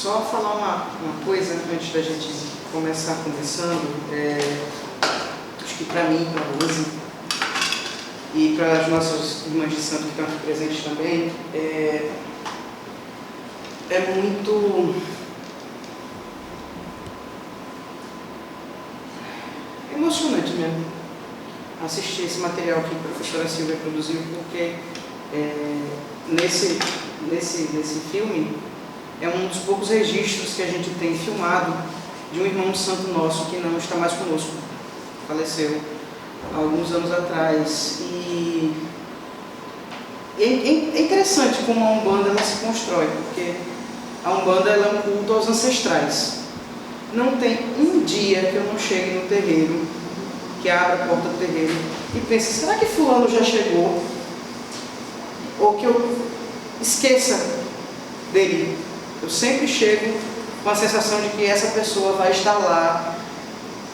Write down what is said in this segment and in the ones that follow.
Só falar uma coisa antes da gente começar conversando, acho que para mim, para a Rose e para as nossas irmãs de santo que estão aqui presentes também, é muito emocionante mesmo assistir esse material que a professora Silvia produziu, porque nesse filme é um dos poucos registros que a gente tem filmado de um irmão santo nosso que não está mais conosco, faleceu há alguns anos atrás. E é interessante como a Umbanda ela se constrói, porque a Umbanda ela é um culto aos ancestrais. Não tem um dia que eu não chegue no terreiro, que abra a porta do terreiro e pense, será que fulano já chegou? Ou que eu esqueça dele. Eu sempre chego com a sensação de que essa pessoa vai estar lá,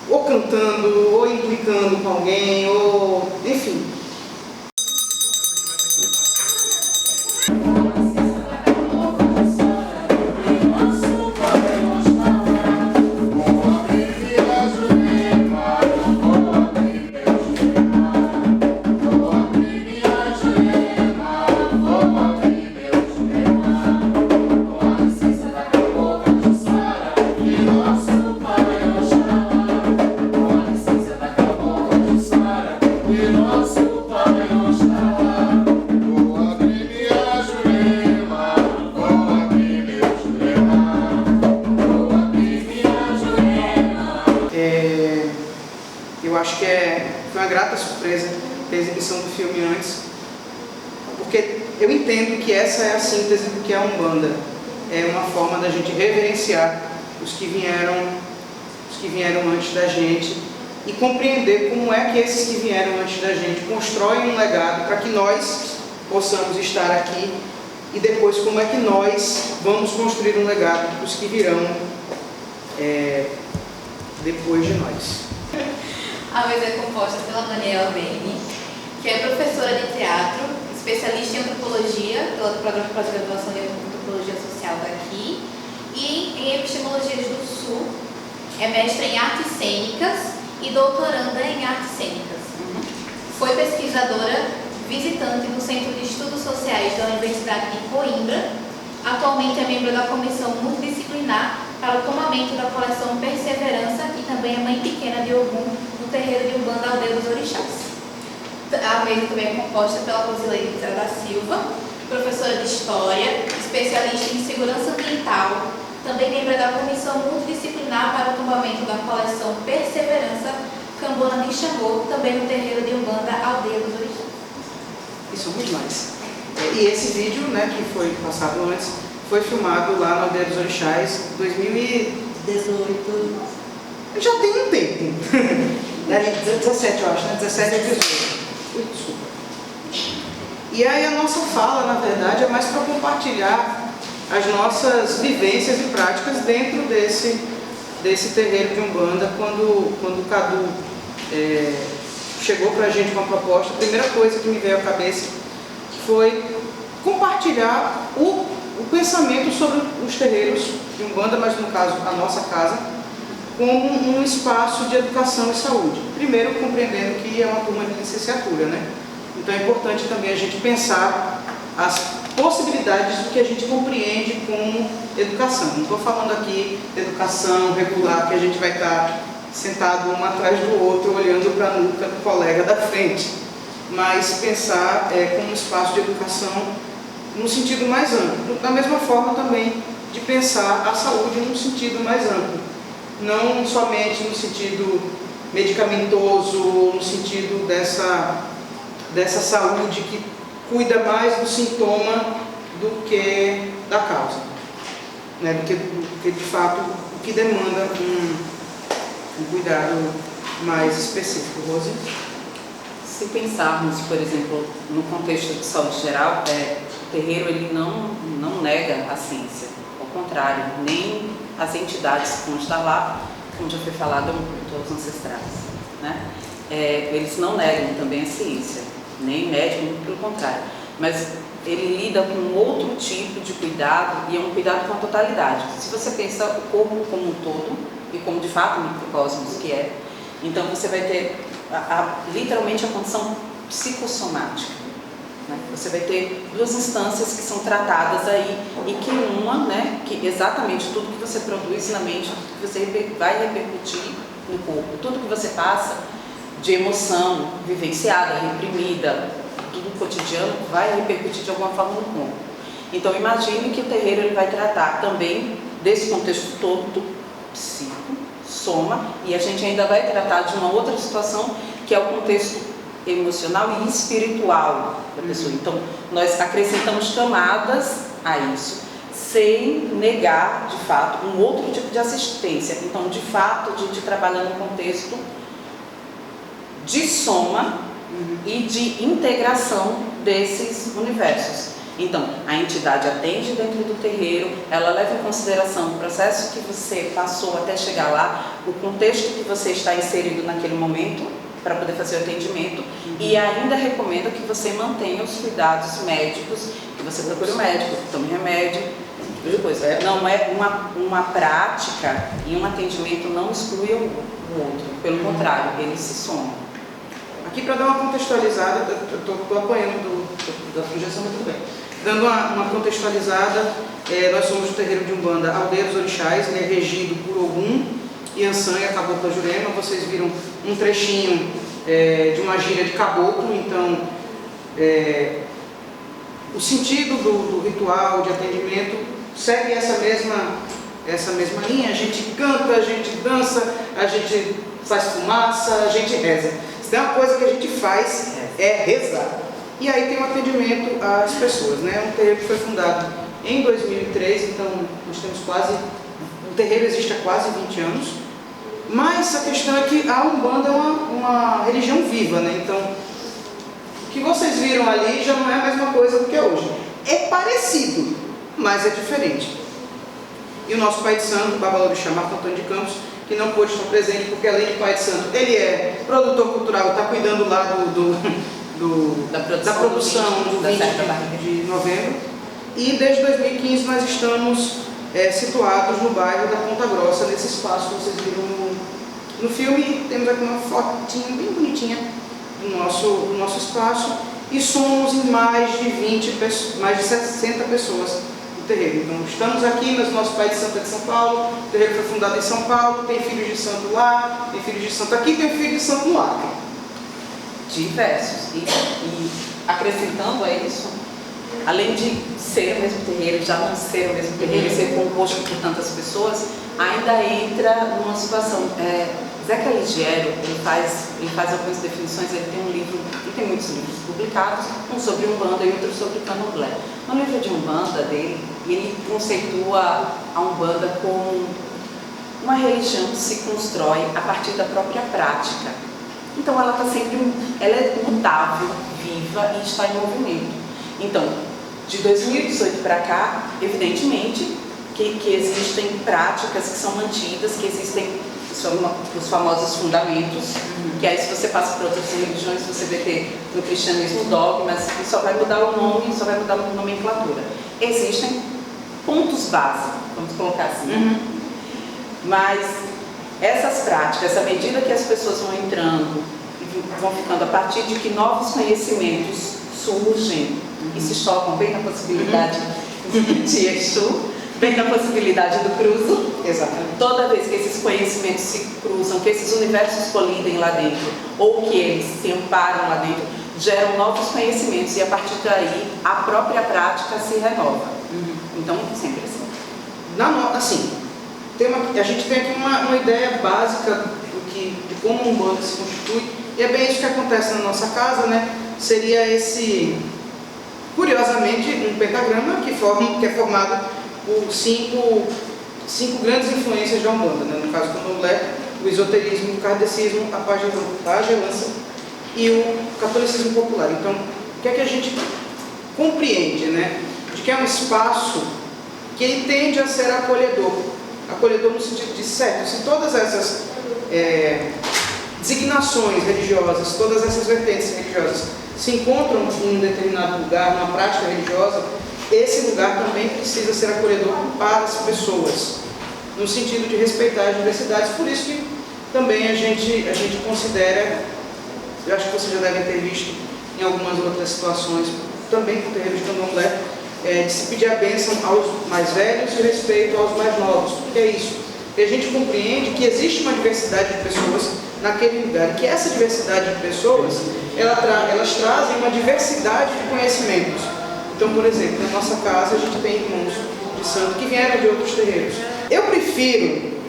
ou cantando, ou implicando com alguém, ou enfim. Eu acho que foi uma grata surpresa ter a exibição do filme antes, porque eu entendo que essa é a síntese do que é a Umbanda. É uma forma da gente reverenciar os que vieram antes da gente e compreender como é que esses que vieram antes da gente constroem um legado para que nós possamos estar aqui e depois como é que nós vamos construir um legado para os que virão depois de nós. A mesa é composta pela Daniela Beni, que é professora de teatro, especialista em antropologia, pelo programa de pós-graduação de antropologia social daqui, e em epistemologias do Sul, é mestra em artes cênicas e doutoranda em artes cênicas. Foi pesquisadora visitante no Centro de Estudos Sociais da Universidade de Coimbra. Atualmente é membro da comissão multidisciplinar para o tomamento da coleção Perseverança e também é mãe pequena de Ogum no terreiro de Umbanda Aldeia dos Orixás. A mesa também é composta pela Rosileide da Silva, professora de História, especialista em Segurança Ambiental, também membro da comissão multidisciplinar para o tombamento da coleção Perseverança Cambona de Xangô, também no terreiro de Umbanda Aldeia dos Orixás. E somos mais. E esse vídeo, né, que foi passado antes, foi filmado lá na Aldeia dos Orixás em 2018. Já tem um tempo. 17, eu acho, né? 17 e 18. Desculpa. E aí a nossa fala, na verdade, é mais para compartilhar as nossas vivências e práticas dentro desse terreiro de Umbanda. Quando o Cadu chegou para a gente com a proposta, a primeira coisa que me veio à cabeça foi compartilhar o pensamento sobre os terreiros de Umbanda, mas no caso a nossa casa, como um espaço de educação e saúde. Primeiro, compreendendo que é uma turma de licenciatura, né? Então é importante também a gente pensar as possibilidades do que a gente compreende como educação. Não estou falando aqui de educação regular, que a gente vai estar sentado um atrás do outro, olhando para a nuca do colega da frente, mas pensar como um espaço de educação num sentido mais amplo. Da mesma forma também de pensar a saúde num sentido mais amplo. Não somente no sentido medicamentoso, no sentido dessa saúde que cuida mais do sintoma do que da causa, né? do que de fato o que demanda um cuidado mais específico. Rose? Se pensarmos, por exemplo, no contexto de saúde geral, o terreiro ele não nega a ciência, ao contrário, nem as entidades que vão estar lá, como já foi falado, é um culto aos ancestrais, né? Eles não negam também a ciência, nem médium, pelo contrário, mas ele lida com outro tipo de cuidado e é um cuidado com a totalidade. Se você pensa o corpo como um todo, e como de fato o microcosmos que é, então você vai ter literalmente a condição psicossomática. Né? Você vai ter duas instâncias que são tratadas aí e que uma, né, que exatamente tudo que você produz na mente, você vai repercutir no corpo. Tudo que você passa de emoção vivenciada, reprimida, tudo cotidiano, vai repercutir de alguma forma no corpo. Então imagine que o terreiro ele vai tratar também desse contexto todo, psico, soma, e a gente ainda vai tratar de uma outra situação que é o contexto emocional e espiritual da pessoa. Então nós acrescentamos camadas a isso, sem negar de fato um outro tipo de assistência. Então de fato a gente trabalha no contexto de soma e de integração desses universos. Então, a entidade atende dentro do terreiro, ela leva em consideração o processo que você passou até chegar lá, o contexto que você está inserido naquele momento para poder fazer o atendimento e ainda recomenda que você mantenha os cuidados médicos, que você procure o médico, tome remédio, tipo de coisa. Não é uma prática e um atendimento não exclui o outro, pelo contrário, eles se somam. Aqui para dar uma contextualizada, eu estou apanhando da projeção, mas tudo bem. Dando uma contextualizada, nós somos do terreiro de Umbanda Aldeia dos Orixás, ele é regido por Ogum, Iansã e a Cabocla Jurema. Vocês viram um trechinho de uma gíria de caboclo, então o sentido do ritual de atendimento segue essa mesma linha. A gente canta, a gente dança, a gente faz fumaça, a gente reza. Se tem uma coisa que a gente faz é rezar. E aí tem um atendimento às pessoas, né? Um terreiro que foi fundado em 2003, então nós temos o terreiro existe há quase 20 anos, mas a questão é que a Umbanda é uma religião viva, né? Então, o que vocês viram ali já não é a mesma coisa do que é hoje. É parecido, mas é diferente. E o nosso pai de santo, o Babalorixá Marco Antônio de Campos, que não pôde estar presente, porque além de pai de santo, ele é produtor cultural, está cuidando lá da produção do 20 de novembro. E desde 2015 nós estamos situados no bairro da Ponta Grossa, nesse espaço que vocês viram no filme. Temos aqui uma fotinha bem bonitinha do nosso espaço e somos em mais de 60 pessoas no terreiro. Então estamos aqui, mas nosso pai de santo é de São Paulo, o terreiro foi fundado em São Paulo, tem filhos de santo lá, tem filhos de santo aqui, tem filho de santo no Acre. Diversos. E acrescentando a isso, além de ser o mesmo terreiro, já não ser o mesmo terreiro e ser composto por tantas pessoas, ainda entra numa situação. Zeca Ligiero, ele faz algumas definições, ele tem um livro, ele tem muitos livros publicados, um sobre Umbanda e outro sobre Candomblé. No livro de Umbanda dele, ele conceitua a Umbanda como uma religião que se constrói a partir da própria prática. Então ela é mutável, viva e está em movimento. Então, de 2018 para cá, evidentemente que existem práticas que são mantidas, que existem os famosos fundamentos, que aí se você passa por outras religiões, você vai ter no cristianismo dogmas, e só vai mudar o nome, só vai mudar a nomenclatura. Existem pontos básicos, vamos colocar assim. Mas essas práticas, à medida que as pessoas vão entrando e vão ficando, a partir de que novos conhecimentos surgem e se chocam bem na possibilidade de Exu, bem na possibilidade do cruzo. Exatamente. Toda vez que esses conhecimentos se cruzam, que esses universos colidem lá dentro, ou que eles se amparam lá dentro, geram novos conhecimentos e a partir daí a própria prática se renova. Então, sempre assim. A gente tem aqui uma ideia básica de como um Umbanda se constitui, e é bem isso que acontece na nossa casa, né? Seria curiosamente, um pentagrama que é formado por cinco grandes influências da Umbanda, né? No caso do Candomblé, o esoterismo, o kardecismo, a pagelança e o catolicismo popular. Então, o que é que a gente compreende, né? De que é um espaço que ele tende a ser acolhedor no sentido de certo, se todas essas designações religiosas, todas essas vertentes religiosas se encontram em um determinado lugar, numa prática religiosa, esse lugar também precisa ser acolhedor para as pessoas, no sentido de respeitar as diversidades. Por isso que também a gente considera, eu acho que vocês já devem ter visto em algumas outras situações, também com terreiros de candomblé, de se pedir a bênção aos mais velhos e respeito aos mais novos. Porque é isso. Porque a gente compreende que existe uma diversidade de pessoas naquele lugar, que essa diversidade de pessoas, elas trazem uma diversidade de conhecimentos. Então, por exemplo, na nossa casa a gente tem irmãos de santo que vieram de outros terreiros. Eu prefiro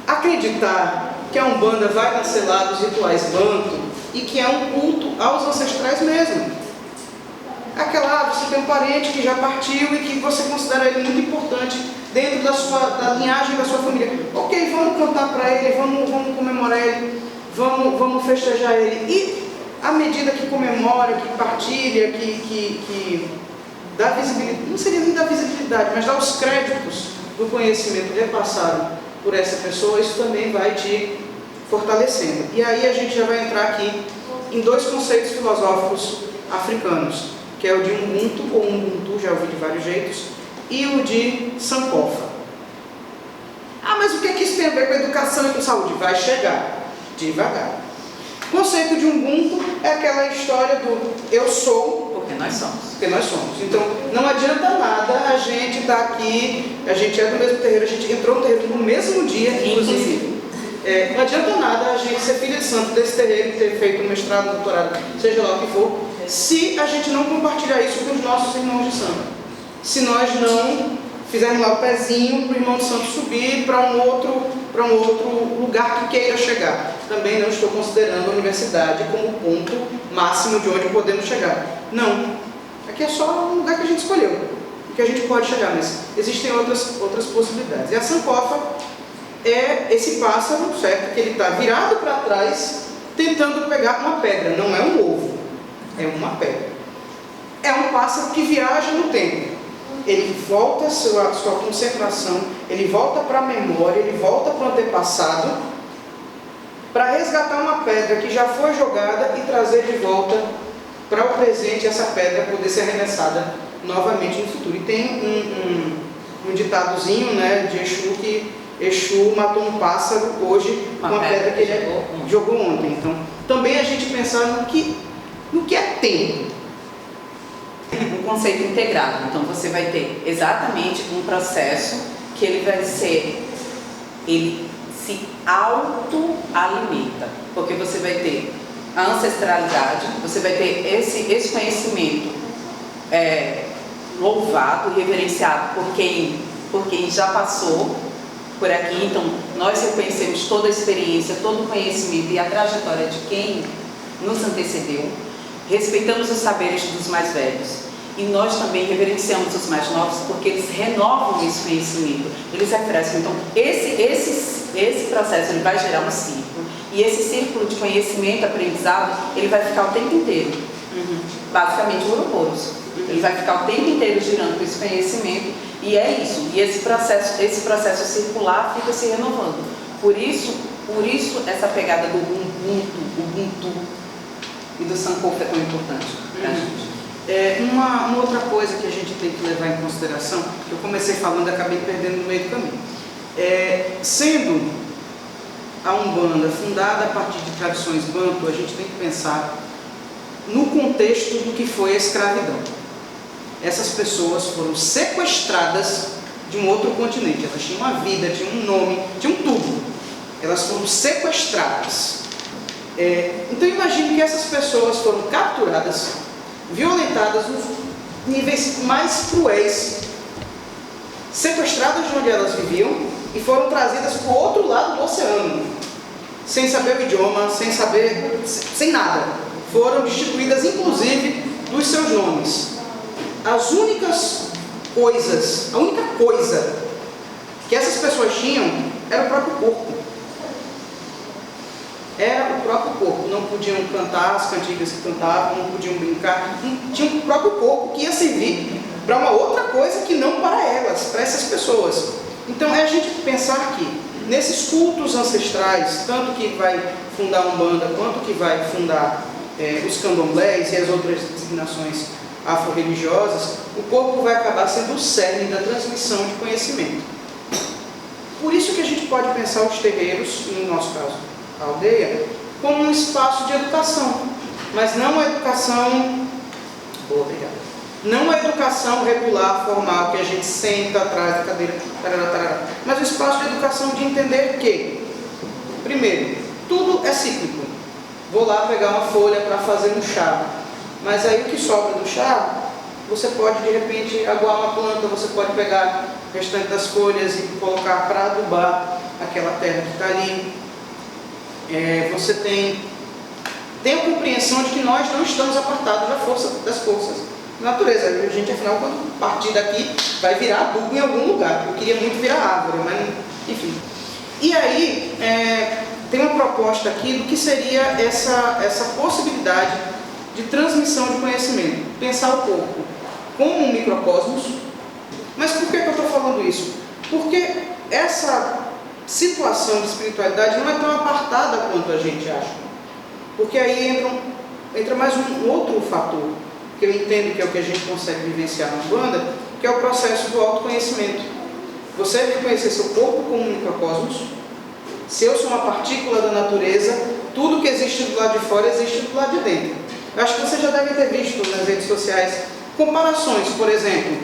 acreditar que a Umbanda vai cancelar os rituais banto e que é um culto aos ancestrais mesmo. Aquela, você tem um parente que já partiu e que você considera ele muito importante dentro da linhagem da sua família. Ok, vamos cantar para ele, vamos comemorar ele, vamos festejar ele. E à medida que comemora, que partilha, que dá visibilidade, não seria nem dar visibilidade, mas dá os créditos do conhecimento repassado por essa pessoa, isso também vai te fortalecendo. E aí a gente já vai entrar aqui em dois conceitos filosóficos africanos, que é o de Ubuntu, ou Ubuntu, já ouvi de vários jeitos, e o de Sankofa. Ah, mas o que é que isso tem a ver com educação e com saúde? Vai chegar, devagar. O conceito de Ubuntu é aquela história do eu sou, porque nós somos. Porque nós somos. Então, não adianta nada a gente estar aqui, a gente é do mesmo terreiro, a gente entrou no terreiro no mesmo dia, inclusive. Não adianta nada a gente ser filha de santo desse terreiro, ter feito um mestrado, um doutorado, seja lá o que for, se a gente não compartilhar isso com os nossos irmãos de santo. Se nós não fizermos lá o pezinho para o irmão de santo subir para um outro lugar que queira chegar. Também não estou considerando a universidade como ponto máximo de onde podemos chegar. Não. Aqui é só um lugar que a gente escolheu, que a gente pode chegar, mas existem outras possibilidades. E a Sankofa é esse pássaro, certo? Que ele está virado para trás, tentando pegar uma pedra. Não é um ovo, é uma pedra. É um pássaro que viaja no tempo. Ele volta a sua concentração, ele volta para a memória, ele volta para o antepassado, para resgatar uma pedra que já foi jogada e trazer de volta para o presente essa pedra poder ser arremessada novamente no futuro. E tem um ditadozinho, né, de Exu, que Exu matou um pássaro hoje com uma pedra que ele jogou ontem. Então, também a gente pensar no que é tempo. Um conceito integrado. Então, você vai ter exatamente um processo que ele se auto-alimenta, porque você vai ter a ancestralidade, você vai ter esse conhecimento louvado, reverenciado por quem já passou por aqui. Então, nós reconhecemos toda a experiência, todo o conhecimento e a trajetória de quem nos antecedeu, respeitamos os saberes dos mais velhos. E nós também reverenciamos os mais novos, porque eles renovam esse conhecimento, eles acrescem. Então, esse processo ele vai gerar um círculo, e esse círculo de conhecimento, aprendizado, ele vai ficar o tempo inteiro. Basicamente, o Ouroboros. Ele vai ficar o tempo inteiro girando com esse conhecimento, e é isso. E esse processo circular fica se renovando. Por isso essa pegada do Ubuntu e do Sankofa é tão importante para a gente. Uma outra coisa que a gente tem que levar em consideração, que eu comecei falando e acabei perdendo no meio do caminho, sendo a Umbanda fundada a partir de tradições banto, a gente tem que pensar no contexto do que foi a escravidão. Essas pessoas foram sequestradas de um outro continente, elas tinham uma vida, tinham um nome, tinham tudo. Elas foram sequestradas. Então imagine que essas pessoas foram capturadas, violentadas nos níveis mais cruéis, sequestradas de onde elas viviam e foram trazidas para o outro lado do oceano, sem saber o idioma, sem nada. Foram destituídas inclusive dos seus nomes. A única coisa que essas pessoas tinham era o próprio corpo. Era o próprio corpo. Não podiam cantar as cantigas que cantavam, não podiam brincar. Tinha o próprio corpo que ia servir para uma outra coisa que não para elas, para essas pessoas. Então é a gente pensar que nesses cultos ancestrais, tanto que vai fundar a Umbanda quanto que vai fundar os candomblés e as outras designações afro-religiosas, o corpo vai acabar sendo o cerne da transmissão de conhecimento. Por isso que a gente pode pensar os terreiros, e no nosso caso a aldeia, como um espaço de educação, mas não a educação... Boa, obrigada. Não a educação regular, formal, que a gente senta atrás da cadeira, mas o espaço de educação de entender que, primeiro, tudo é cíclico. Vou lá pegar uma folha para fazer um chá, mas aí o que sobra do chá, você pode de repente aguar uma planta, você pode pegar o restante das folhas e colocar para adubar aquela terra que está ali. Você tem a compreensão de que nós não estamos apartados das forças da natureza. A gente, afinal, quando partir daqui, vai virar adubo em algum lugar. Eu queria muito virar árvore, mas enfim. E aí, tem uma proposta aqui do que seria essa possibilidade de transmissão de conhecimento. Pensar o corpo como um microcosmos. Mas por que eu estou falando isso? Porque essa situação de espiritualidade não é tão apartada quanto a gente acha. Porque aí entra mais um outro fator, que eu entendo que é o que a gente consegue vivenciar na Umbanda, que é o processo do autoconhecimento. Você reconhecer seu corpo como um microcosmos. Se eu sou uma partícula da natureza, tudo que existe do lado de fora existe do lado de dentro. Eu acho que você já deve ter visto nas redes sociais comparações, por exemplo,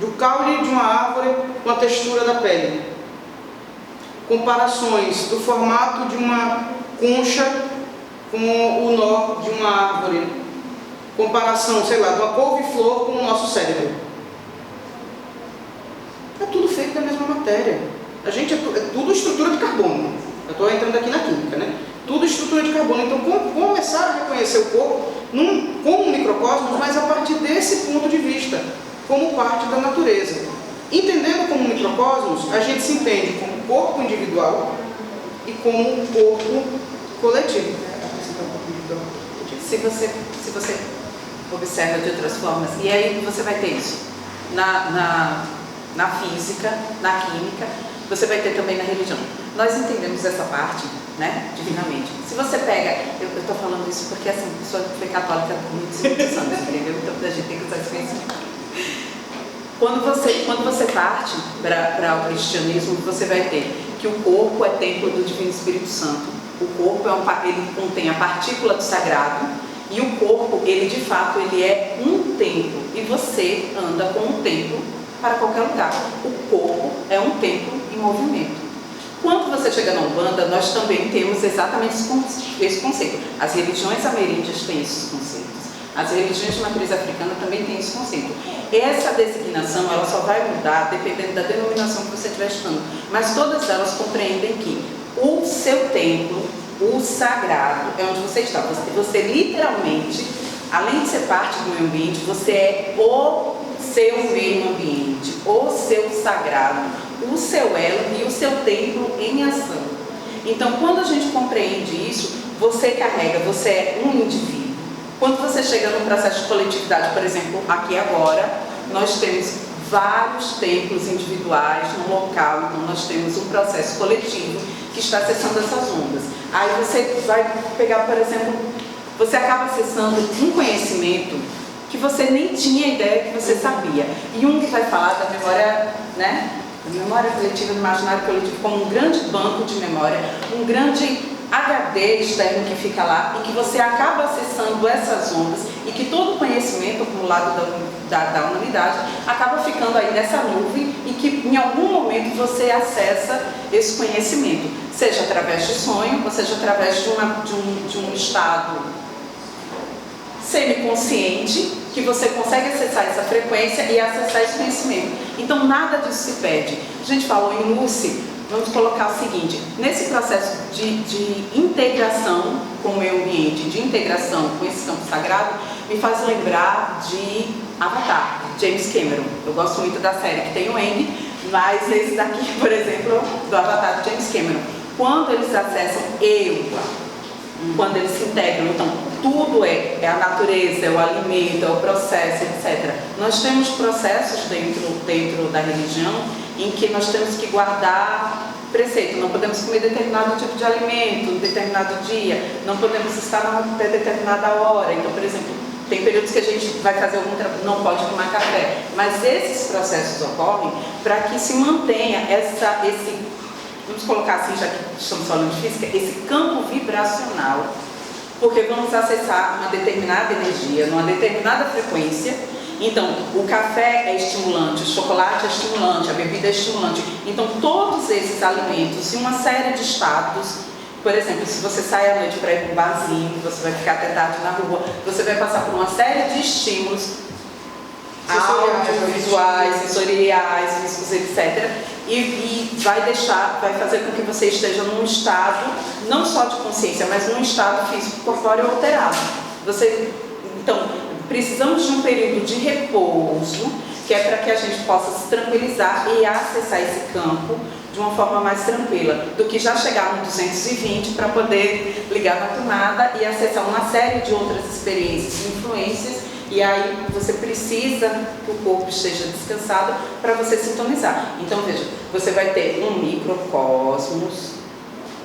do caule de uma árvore com a textura da pele. Comparações do formato de uma concha com o nó de uma árvore. Comparação, sei lá, de uma couve-flor com o nosso cérebro. É tudo feito da mesma matéria. A gente é tudo estrutura de carbono. Eu estou entrando aqui na química, né? Tudo estrutura de carbono. Então, começar a reconhecer o corpo como um microcosmos, mas a partir desse ponto de vista, como parte da natureza. Entendendo como um microcosmos, a gente se entende como um corpo individual e como um corpo coletivo. Se você observa de outras formas, e aí você vai ter isso na física, na química, você vai ter também na religião. Nós entendemos essa parte, né, divinamente. Se você pega, eu estou falando isso porque assim, a pessoa foi católica por muitos anos, entendeu? Então a gente tem que usar esse conhecimento. Quando você parte para o cristianismo, você vai ter que o corpo é templo do Divino Espírito Santo. O corpo ele contém a partícula do sagrado e o corpo, ele de fato, ele é um templo e você anda com um templo para qualquer lugar. O corpo é um templo em movimento. Quando você chega na Umbanda, nós também temos exatamente esse conceito. As religiões ameríndias têm esses conceitos. As religiões de matriz africana também têm esse conceito. Essa designação, ela só vai mudar dependendo da denominação que você estiver estudando. Mas todas elas compreendem que o seu templo, o sagrado, é onde você está. Você literalmente, além de ser parte do meio ambiente, você é o seu meio ambiente, o seu sagrado, o seu elo e o seu templo em ação. Então, quando a gente compreende isso, você carrega, você é um indivíduo. Quando você chega no processo de coletividade, por exemplo, aqui agora, nós temos vários templos individuais no local, então nós temos um processo coletivo que está acessando essas ondas. Aí você vai pegar, por exemplo, você acaba acessando um conhecimento que você nem tinha ideia que você sabia. E um que vai falar da memória, né? Da memória coletiva, do imaginário coletivo, como um grande banco de memória, um grande HD externo que fica lá e que você acaba acessando essas ondas e que todo o conhecimento acumulado da humanidade acaba ficando aí nessa nuvem e que em algum momento você acessa esse conhecimento, seja através de sonho, ou seja através de um estado semiconsciente, que você consegue acessar essa frequência e acessar esse conhecimento. Então nada disso se perde. A gente falou em Lucy. Vamos colocar o seguinte, nesse processo de integração com o meio ambiente, de integração com esse campo sagrado, me faz lembrar de Avatar, James Cameron. Eu gosto muito da série que tem o Aang, mas esse daqui, por exemplo, do Avatar de James Cameron. Quando eles acessam quando eles se integram, então tudo é a natureza, é o alimento, é o processo, etc. Nós temos processos dentro da religião em que nós temos que guardar preceito, não podemos comer determinado tipo de alimento, determinado dia, não podemos estar até determinada hora. Então, por exemplo, tem períodos que a gente vai fazer algum trabalho, não pode tomar café, mas esses processos ocorrem para que se mantenha esse, vamos colocar assim, já que estamos falando de física, esse campo vibracional, porque vamos acessar uma determinada energia, numa determinada frequência. Então, o café é estimulante, o chocolate é estimulante, a bebida é estimulante. Então, todos esses alimentos e uma série de status, por exemplo, se você sai à noite para ir para um barzinho, você vai ficar até tarde na rua, você vai passar por uma série de estímulos audiovisuais, sensoriais, físicos, etc. E vai fazer com que você esteja num estado, não só de consciência, mas num estado físico corpóreo alterado. Então, precisamos de um período de repouso, que é para que a gente possa se tranquilizar e acessar esse campo de uma forma mais tranquila, do que já chegar no 220 para poder ligar na tomada e acessar uma série de outras experiências e influências, e aí você precisa que o corpo esteja descansado para você sintonizar. Então veja, você vai ter um microcosmos,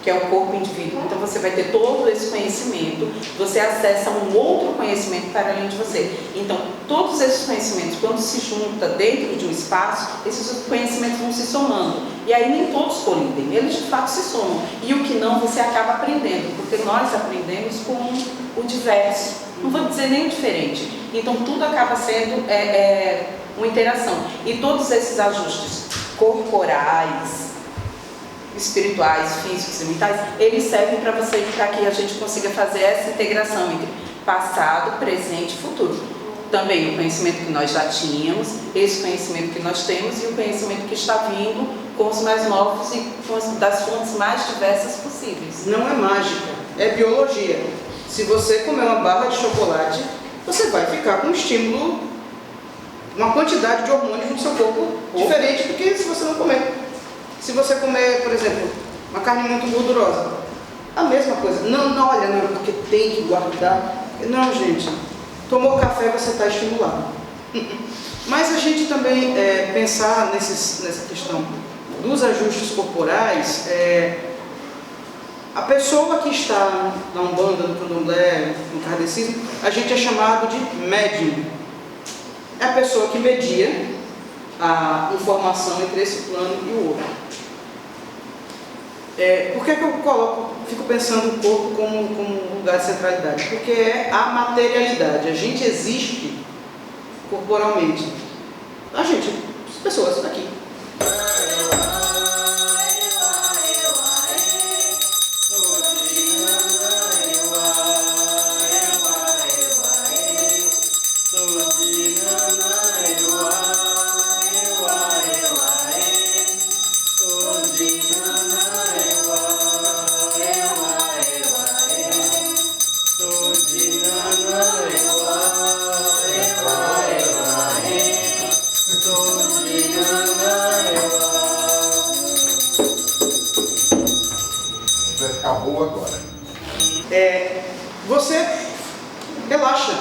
que é o corpo indivíduo, então você vai ter todo esse conhecimento, você acessa um outro conhecimento para além de você. Então, todos esses conhecimentos, quando se juntam dentro de um espaço, esses conhecimentos vão se somando. E aí nem todos colidem, eles de fato se somam. E o que não, você acaba aprendendo, porque nós aprendemos com o diverso, não vou dizer nem o diferente. Então, tudo acaba sendo uma interação. E todos esses ajustes corporais, espirituais, físicos e mentais, eles servem para que a gente consiga fazer essa integração entre passado, presente e futuro. Também o conhecimento que nós já tínhamos, esse conhecimento que nós temos e o conhecimento que está vindo com os mais novos e das fontes mais diversas possíveis. Não é mágica, é biologia. Se você comer uma barra de chocolate, você vai ficar com um estímulo, uma quantidade de hormônios no seu corpo diferente do que se você não comer. Se você comer, por exemplo, uma carne muito gordurosa, a mesma coisa. Não, olha, não, porque tem que guardar. Não, gente, tomou café, você está estimulado. Mas a gente também pensar nessa questão dos ajustes corporais, a pessoa que está na Umbanda, no Candomblé, no Kardecismo, a gente é chamado de médium. É a pessoa que media a informação entre esse plano e o outro. Por que eu fico pensando o corpo como um lugar de centralidade? Porque é a materialidade. A gente existe corporalmente. A gente, as pessoas aqui. Você relaxa,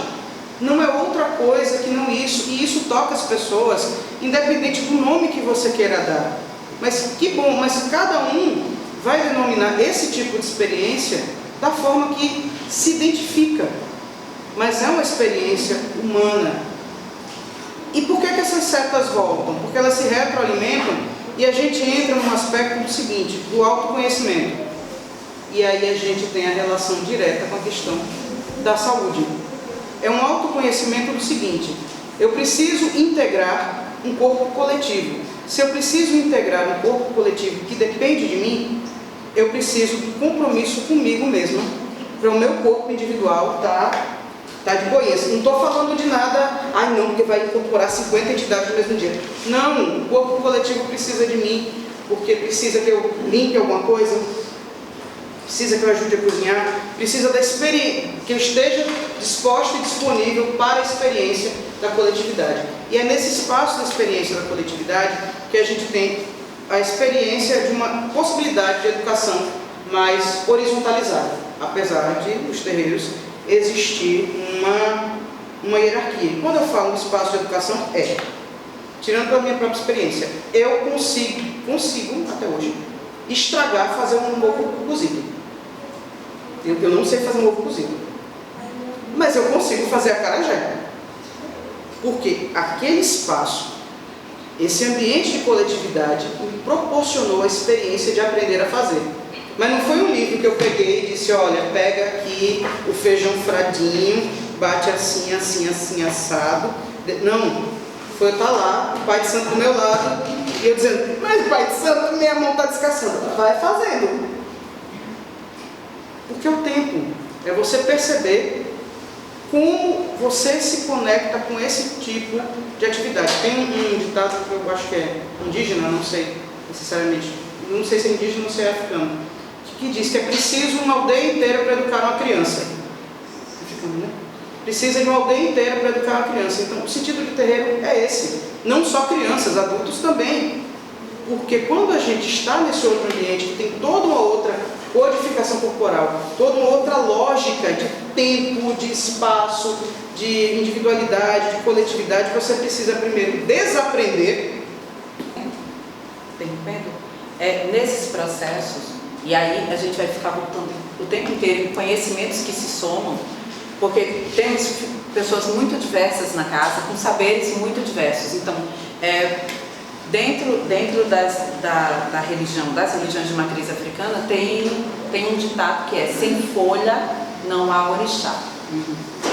não é outra coisa que não isso, e isso toca as pessoas, independente do nome que você queira dar. Mas que bom, mas cada um vai denominar esse tipo de experiência da forma que se identifica, mas é uma experiência humana. E por que essas setas voltam? Porque elas se retroalimentam e a gente entra num aspecto do seguinte, do autoconhecimento. E aí a gente tem a relação direta com a questão da saúde. É um autoconhecimento do seguinte, eu preciso integrar um corpo coletivo. Se eu preciso integrar um corpo coletivo que depende de mim, eu preciso de compromisso comigo mesmo, para o meu corpo individual tá de boinha. Não estou falando de nada, não, porque vai incorporar 50 entidades no mesmo dia. Não, o corpo coletivo precisa de mim, porque precisa que eu limpe alguma coisa, precisa que eu ajude a cozinhar, precisa da experiência, que eu esteja disposto e disponível para a experiência da coletividade. E é nesse espaço da experiência da coletividade que a gente tem a experiência de uma possibilidade de educação mais horizontalizada, apesar de nos terreiros existir uma hierarquia. Quando eu falo no espaço de educação, tirando pela minha própria experiência, eu consigo até hoje, estragar fazer um ovo cozido. Eu não sei fazer um ovo cozido, mas eu consigo fazer acarajé. Porque aquele espaço, esse ambiente de coletividade, me proporcionou a experiência de aprender a fazer. Mas não foi um livro que eu peguei e disse, olha, pega aqui o feijão fradinho, bate assim, assim, assim, assado. Não, foi eu estar lá, o Pai de Santo do meu lado, e eu dizendo, mas Pai de Santo, minha mão está descansando. Vai fazendo. Porque o tempo é você perceber como você se conecta com esse tipo de atividade. Tem um ditado que eu acho que é indígena, não sei necessariamente, não sei se é indígena ou se é africano, que diz que é preciso uma aldeia inteira para educar uma criança. Precisa de uma aldeia inteira para educar uma criança. Então, o sentido de terreiro é esse. Não só crianças, adultos também. Porque quando a gente está nesse outro ambiente, que tem toda uma outra codificação corporal, toda uma outra lógica de tempo, de espaço, de individualidade, de coletividade, você precisa primeiro desaprender. Tem vendo? Nesses processos, e aí a gente vai ficar voltando o tempo inteiro em conhecimentos que se somam, porque temos pessoas muito diversas na casa, com saberes muito diversos. Então, dentro da religião, das religiões de matriz africana, tem um ditado que é: sem folha não há orixá.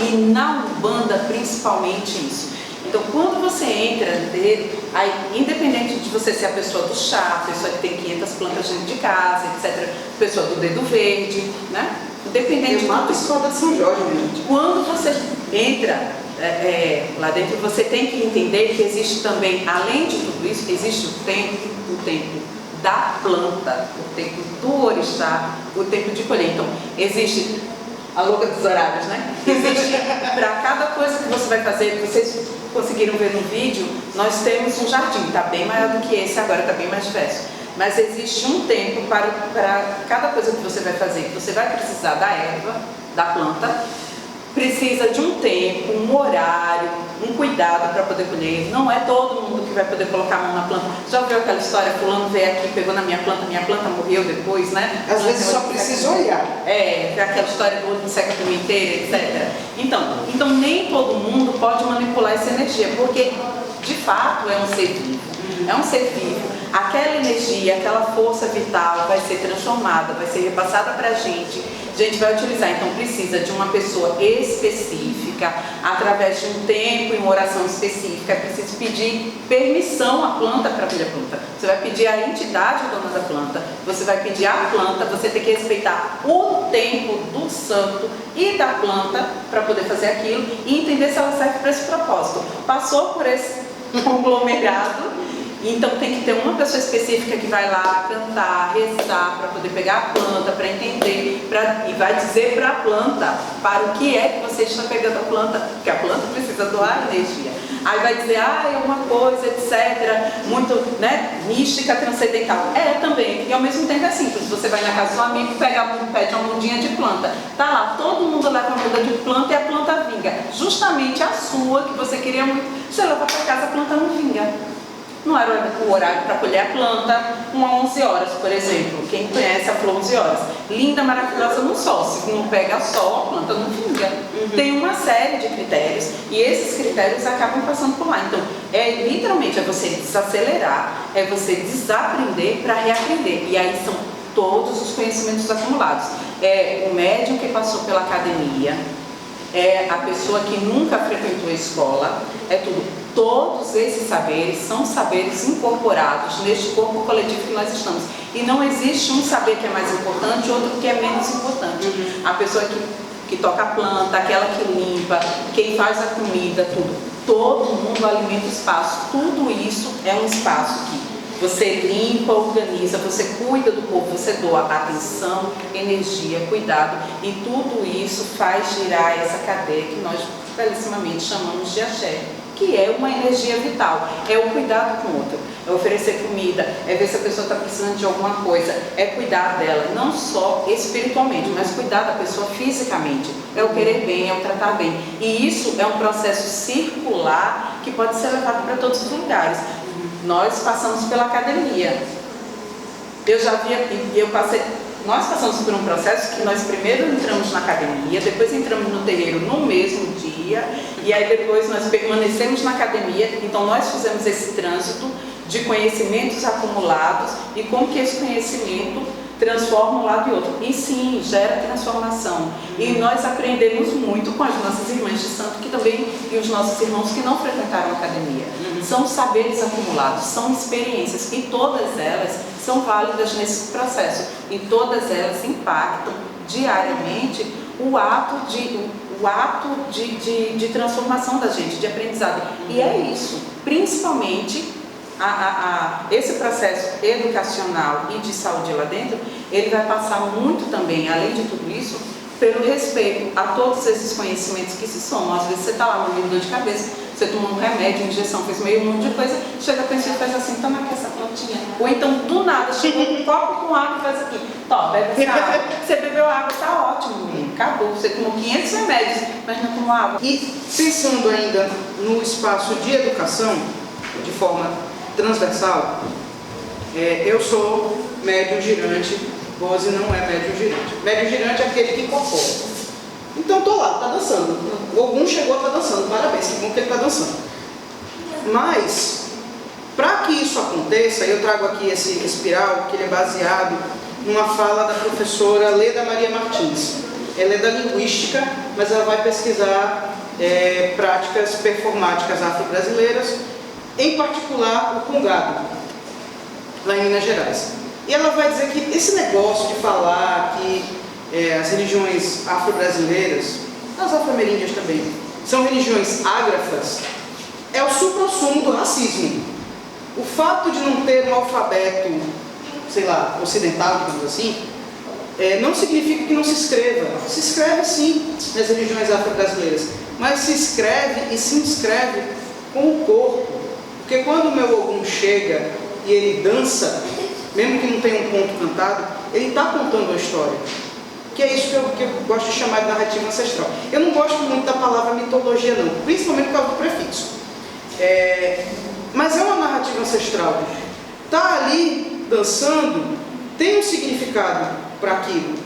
E na Umbanda, principalmente isso. Então, quando você entra dele, aí, independente de você ser a pessoa do chá, a pessoa que tem 500 plantas dentro de casa, etc., a pessoa do dedo verde, né? Independente de tudo. Escola de São Jorge, gente. Quando você entra lá dentro, você tem que entender que existe também, além de tudo isso, existe o tempo da planta, o tempo do orixá, o tempo de colher. Então, existe a louca dos horários, né? Existe para cada coisa que você vai fazer. Vocês conseguiram ver no vídeo, nós temos um jardim, está bem maior do que esse agora, está bem mais diverso. Mas existe um tempo para cada coisa que você vai fazer. Você vai precisar da erva, da planta, precisa de um tempo, um horário, um cuidado para poder colher. Não é todo mundo que vai poder colocar a mão na planta. Já ouviu aquela história, fulano veio aqui, pegou na minha planta morreu depois, né? Às vezes só precisa olhar. Aquela história do olho seca a pimenteira, etc. Então nem todo mundo pode manipular essa energia, porque de fato é um ser vivo. É um ser vivo. Aquela energia, aquela força vital vai ser transformada, vai ser repassada para a gente vai utilizar. Então precisa de uma pessoa específica, através de um tempo e uma oração específica. É preciso pedir permissão à planta para colher a planta. Você vai pedir à entidade dona da planta, você vai pedir à planta, você tem que respeitar o tempo do santo e da planta para poder fazer aquilo e entender se ela serve para esse propósito. Passou por esse conglomerado, então tem que ter uma pessoa específica que vai lá cantar, rezar, para poder pegar a planta, para entender, e vai dizer para a planta para o que é que você está pegando a planta, porque a planta precisa doar energia. Aí vai dizer, é uma coisa, etc., muito, mística, transcendental. Também, e ao mesmo tempo é simples. Você vai na casa do amigo, pede uma mudinha de planta. Tá lá, todo mundo leva uma muda de planta e a planta vinga. Justamente a sua, que você queria muito, você leva para casa, a planta não vinga. Não era o horário para colher a planta, 11 horas, por exemplo. Quem conhece a flor 11 horas? Linda, maravilhosa no sol. Se não pega sol, a planta não vinga. Tem uma série de critérios e esses critérios acabam passando por lá. Então, literalmente você desacelerar, você desaprender para reaprender. E aí são todos os conhecimentos acumulados. O médium que passou pela academia, a pessoa que nunca frequentou a escola, tudo. Todos esses saberes são saberes incorporados neste corpo coletivo que nós estamos. E não existe um saber que é mais importante e outro que é menos importante. A pessoa que toca a planta, aquela que limpa, quem faz a comida, tudo. Todo mundo alimenta o espaço. Tudo isso é um espaço que você limpa, organiza, você cuida do corpo, você doa atenção, energia, cuidado. E tudo isso faz girar essa cadeia que nós belíssimamente chamamos de axé, que é uma energia vital, é o cuidado com o outro, é oferecer comida, é ver se a pessoa está precisando de alguma coisa, é cuidar dela, não só espiritualmente, mas cuidar da pessoa fisicamente, é o querer bem, é o tratar bem. E isso é um processo circular que pode ser levado para todos os lugares. Nós passamos pela academia, Eu já vi aqui, nós passamos por um processo que nós primeiro entramos na academia, depois entramos no terreiro no mesmo dia, e aí depois nós permanecemos na academia, então nós fizemos esse trânsito de conhecimentos acumulados e como que esse conhecimento transforma um lado e outro. E sim, gera transformação. E nós aprendemos muito com as nossas irmãs de santo que também, e os nossos irmãos que não frequentaram a academia. São saberes acumulados, são experiências, e todas elas são válidas nesse processo. E todas elas impactam diariamente o ato de transformação da gente, de aprendizado. E é isso, principalmente esse processo educacional e de saúde lá dentro, ele vai passar muito também, além de tudo isso, pelo respeito a todos esses conhecimentos que se somam. Às vezes você está lá no dor de cabeça, você tomou um remédio, injeção, fez meio mundo de coisa, chega a pessoa e faz assim, toma aqui essa plantinha. Ou então, do nada, chega um copo com água e faz aqui, toma, bebe essa água. Você bebeu água, tá ótimo, menino, acabou. Você tomou 500 remédios, mas não tomou água. E pensando ainda no espaço de educação, de forma transversal, eu sou médium girante, Rose não é médium girante. Médium girante é aquele que incorpora. Então estou lá, está dançando. Algum chegou, está dançando, parabéns, que bom que ele está dançando. Mas, para que isso aconteça, eu trago aqui esse espiral, que ele é baseado numa fala da professora Leda Maria Martins. Ela é da linguística, mas ela vai pesquisar práticas performáticas afro-brasileiras, em particular o congado, lá em Minas Gerais. E ela vai dizer que esse negócio de falar que as religiões afro-brasileiras, as afro-ameríndias também, são religiões ágrafas, é o suprassumo do racismo. O fato de não ter um alfabeto, sei lá, ocidental, digamos assim, não significa que não se escreva. Se escreve sim nas religiões afro-brasileiras, mas se escreve e se inscreve com o corpo. Porque quando o meu Ogum chega e ele dança, mesmo que não tenha um ponto cantado, ele está contando a história. Que é isso que eu gosto de chamar de narrativa ancestral. Eu não gosto muito da palavra mitologia não, principalmente por causa do prefixo. Mas é uma narrativa ancestral. Está ali dançando, tem um significado para aquilo.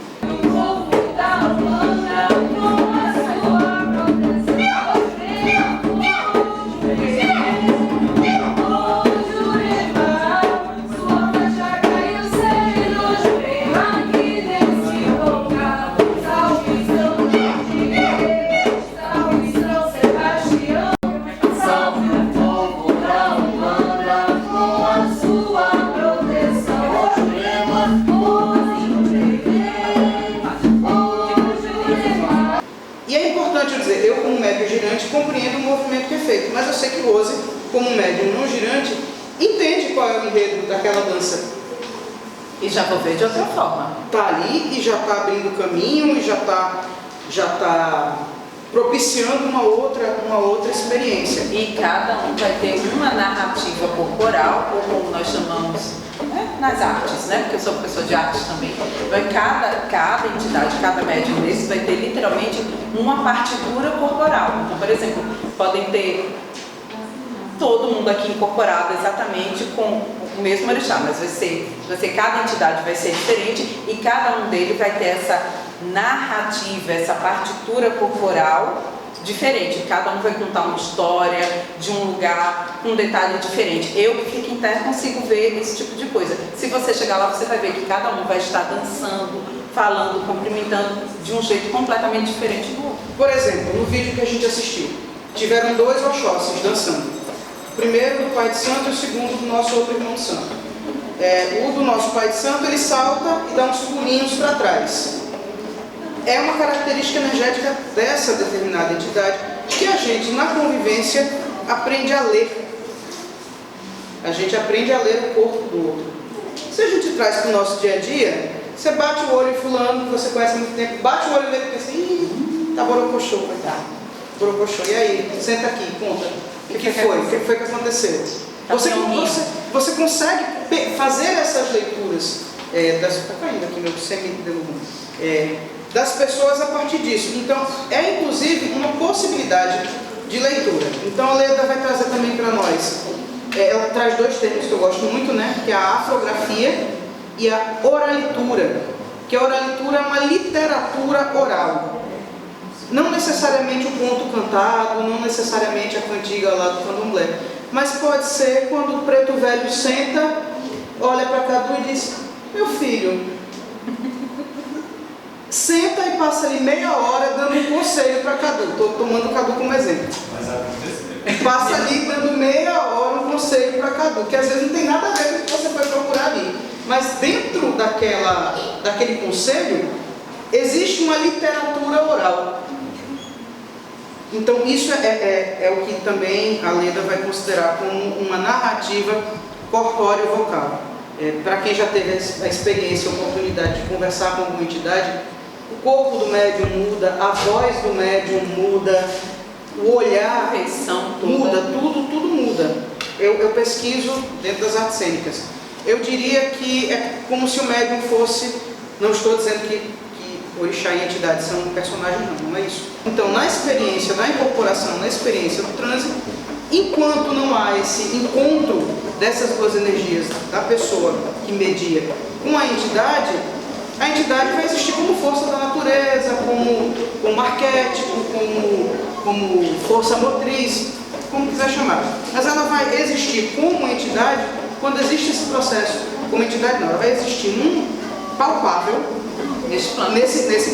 Compreendo o movimento que é feito, mas eu sei que Rose, como médium não girante, entende qual é o enredo daquela dança. E já vou ver de outra forma. Está ali e já está abrindo caminho e já tá propiciando uma outra experiência. E cada um vai ter uma narrativa corporal, ou como nós chamamos nas artes, né? Porque eu sou professor de artes também. Cada entidade, cada médium desse vai ter literalmente uma partitura corporal. Então, por exemplo, podem ter todo mundo aqui incorporado exatamente com o mesmo orixá, mas vai ser cada entidade vai ser diferente e cada um deles vai ter essa narrativa, essa partitura corporal diferente. Cada um vai contar uma história de um lugar, um detalhe diferente. Eu que fico em terra consigo ver esse tipo de coisa. Se você chegar lá, você vai ver que cada um vai estar dançando, falando, cumprimentando de um jeito completamente diferente do outro. Por exemplo, no vídeo que a gente assistiu, tiveram 2 Oxóssis dançando. O primeiro do Pai de Santo e o segundo do nosso outro irmão de santo. O do nosso Pai de Santo, ele salta e dá uns pulinhos para trás. É uma característica energética dessa determinada entidade que a gente, na convivência, aprende a ler. A gente aprende a ler o corpo do outro. Se a gente traz para o nosso dia a dia, você bate o olho em fulano, que você conhece há muito tempo, bate o olho nele e pensa, tá borocochô, coitado. Borocochô, e aí? Senta aqui, conta. O que foi? O que foi que aconteceu? Você consegue fazer essas leituras das pessoas a partir disso. Então, é inclusive uma possibilidade de leitura. Então, a Leda vai trazer também para nós. Ela traz 2 termos que eu gosto muito, né? Que é a afrografia e a oralitura, que a oralitura é uma literatura oral. Não necessariamente o conto cantado, não necessariamente a cantiga lá do candomblé, mas pode ser quando o preto velho senta, olha para Cadu e diz: meu filho, senta e passa ali meia hora dando um conselho para Cadu. Estou tomando Cadu como exemplo. Mas aconteceu. Passa ali dando meia hora um conselho para Cadu, que às vezes não tem nada a ver com o que você foi procurar ali. Mas dentro daquele conselho, existe uma literatura oral. Então isso é o que também a Leda vai considerar como uma narrativa corpóreo-vocal. Para quem já teve a experiência, a oportunidade de conversar com alguma entidade, o corpo do médium muda, a voz do médium muda, o olhar muda, tudo muda. Eu pesquiso dentro das artes cênicas. Eu diria que é como se o médium fosse, não estou dizendo que orixá e entidade são personagens, não é isso. Então, na experiência da incorporação, na experiência do transe, enquanto não há esse encontro dessas duas energias, da pessoa que media com a entidade vai existir como força da natureza, como arquétipo, como força motriz, como quiser chamar. Mas ela vai existir como entidade quando existe esse processo. Como entidade não, ela vai existir palpável nesse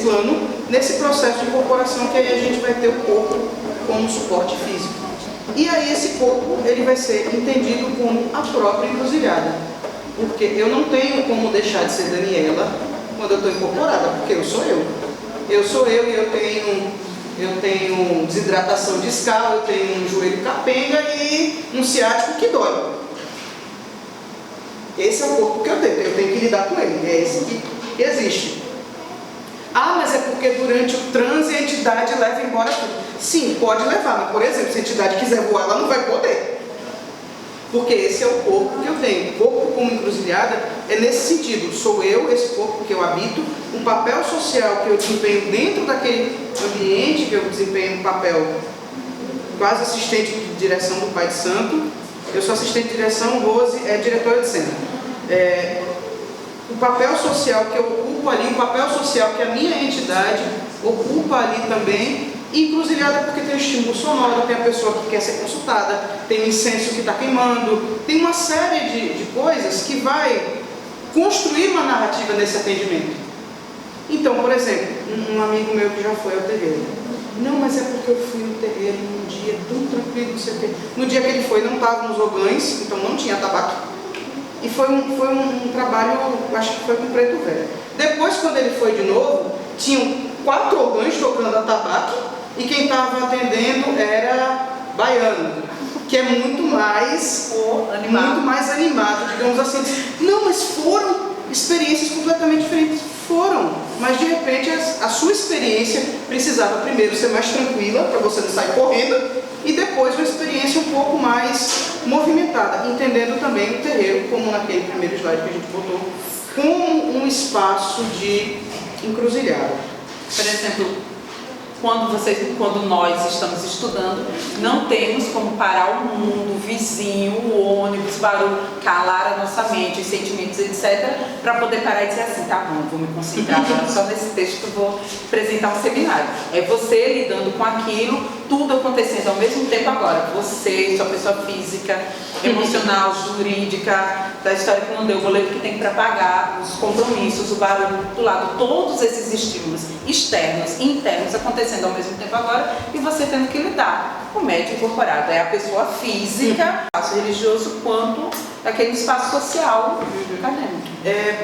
plano, nesse processo de incorporação, que aí a gente vai ter o corpo como suporte físico. E aí esse corpo ele vai ser entendido como a própria encruzilhada. Porque eu não tenho como deixar de ser Daniela quando eu estou incorporada, porque eu sou eu. Eu sou eu e eu tenho desidratação discal, eu tenho um joelho capenga e um ciático que dói. Esse é o corpo que eu tenho que lidar com ele, é esse que existe. Ah, mas é porque durante o transe a entidade leva embora tudo. Sim, pode levar, mas por exemplo, se a entidade quiser voar, ela não vai poder. Porque esse é o corpo que eu tenho. O corpo como encruzilhada é nesse sentido. Sou eu, esse corpo que eu habito, o papel social que eu desempenho dentro daquele ambiente, que eu desempenho um papel quase assistente de direção do Pai de Santo. Eu sou assistente de direção, Rose é diretora de cena. O papel social que eu ocupo ali, o papel social que a minha entidade ocupa ali também, encruzilhada porque tem estímulo sonoro, tem a pessoa que quer ser consultada, tem o incenso que está queimando, tem uma série de coisas que vai construir uma narrativa nesse atendimento. Então, por exemplo, um amigo meu que já foi ao terreiro. Não, mas é porque eu fui no terreiro num dia tão tranquilo, não sei o quê. No dia que ele foi, não estava nos ogães, então não tinha tabaco. E foi um trabalho, acho que foi com preto velho. Depois, quando ele foi de novo, tinham 4 ogãs tocando atabaque e quem estava atendendo era baiano, que é muito mais animado, digamos assim. Não, mas foram experiências completamente diferentes. Foram, mas de repente a sua experiência precisava primeiro ser mais tranquila, para você não sair correndo, e depois uma experiência um pouco mais movimentada, entendendo também o terreiro, como naquele primeiro slide que a gente botou, como um espaço de encruzilhada. Por exemplo, quando nós estamos estudando, não temos como parar o mundo, o vizinho, o ônibus, barulho, calar a nossa mente, os sentimentos, etc., para poder parar e dizer assim, tá bom, vou me concentrar agora só nesse texto que eu vou apresentar um seminário. É você lidando com aquilo, tudo acontecendo ao mesmo tempo agora. Você, sua pessoa física, emocional, jurídica, da história que não deu, o boleto que tem para pagar, os compromissos, o barulho do lado, todos esses estímulos externos e internos acontecendo ao mesmo tempo agora e você tendo que lidar. O médium incorporado é a pessoa física, espaço religioso, quanto aquele espaço social acadêmico.